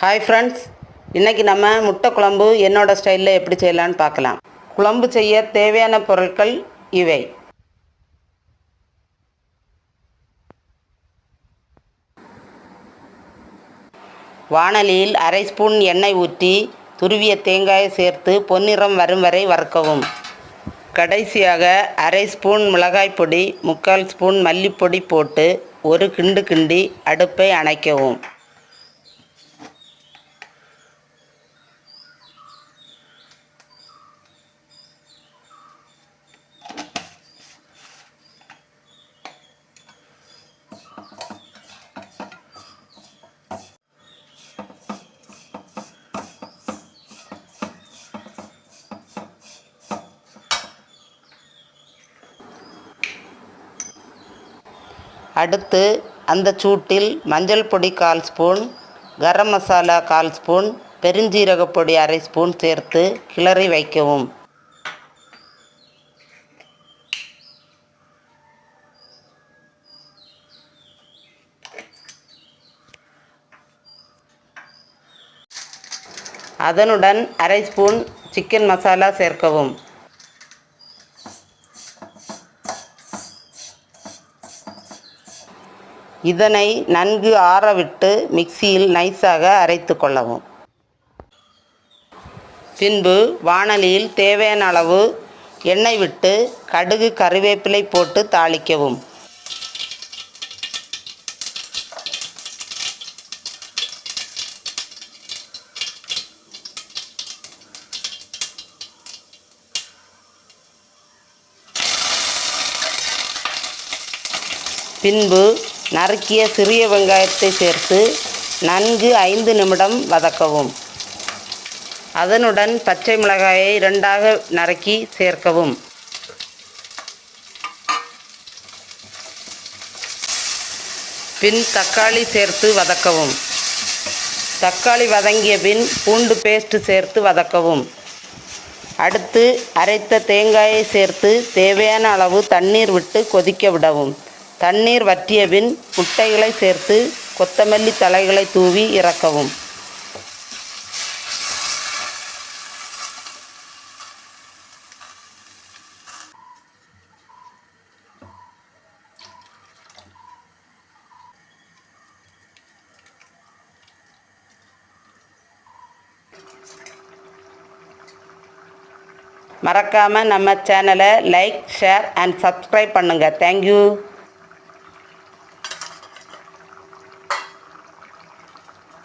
Hi friends, இன்றைக்கி நம்ம முட்டை குழம்பு என்னோடய ஸ்டைலில் எப்படி செய்யலான்னு பார்க்கலாம். குழம்பு செய்ய தேவையான பொருட்கள் இவை. வாணலியில் அரை ஸ்பூன் எண்ணெய் ஊற்றி துருவிய தேங்காயை சேர்த்து பொன்னிறம் வரும் வரை வறுக்கவும். கடைசியாக அரை ஸ்பூன் மிளகாய் பொடி, 3/4 ஸ்பூன் மல்லிப்பொடி போட்டு ஒரு கிண்டு கிண்டி அடுப்பை அணைக்கவும். அடுத்து அந்த சூட்டில் மஞ்சள் பொடி 1/4 ஸ்பூன், கரம் மசாலா 1/4 ஸ்பூன், பெருஞ்சீரகப்பொடி அரை ஸ்பூன் சேர்த்து கிளறி வைக்கவும். அதனுடன் அரை ஸ்பூன் சிக்கன் மசாலா சேர்க்கவும். இதனை நன்கு ஆறவிட்டு மிக்சியில் நைஸாக அரைத்து கொள்ளவும். பின்பு வாணலியில் தேவையான அளவு எண்ணெய் விட்டு கடுகு கறிவேப்பிலை போட்டு தாளிக்கவும். பின்பு நறுக்கிய சிறிய வெங்காயத்தை சேர்த்து நன்கு 5 நிமிடம் வதக்கவும். அதனுடன் பச்சை மிளகாயை 2ஆக நறுக்கி சேர்க்கவும். பின் தக்காளி சேர்த்து வதக்கவும். தக்காளி வதங்கிய பின் பூண்டு பேஸ்ட் சேர்த்து வதக்கவும். அடுத்து அரைத்த தேங்காயை சேர்த்து தேவையான அளவு தண்ணீர் விட்டு கொதிக்க விடவும். தண்ணீர் வற்றிய பின் முட்டைகளை சேர்த்து கொத்தமல்லி தழைகளை தூவி இறக்கவும். மறக்காமல் நம்ம சேனலை லைக், ஷேர் அண்ட் சப்ஸ்கிரைப் பண்ணுங்கள். தேங்க்யூ.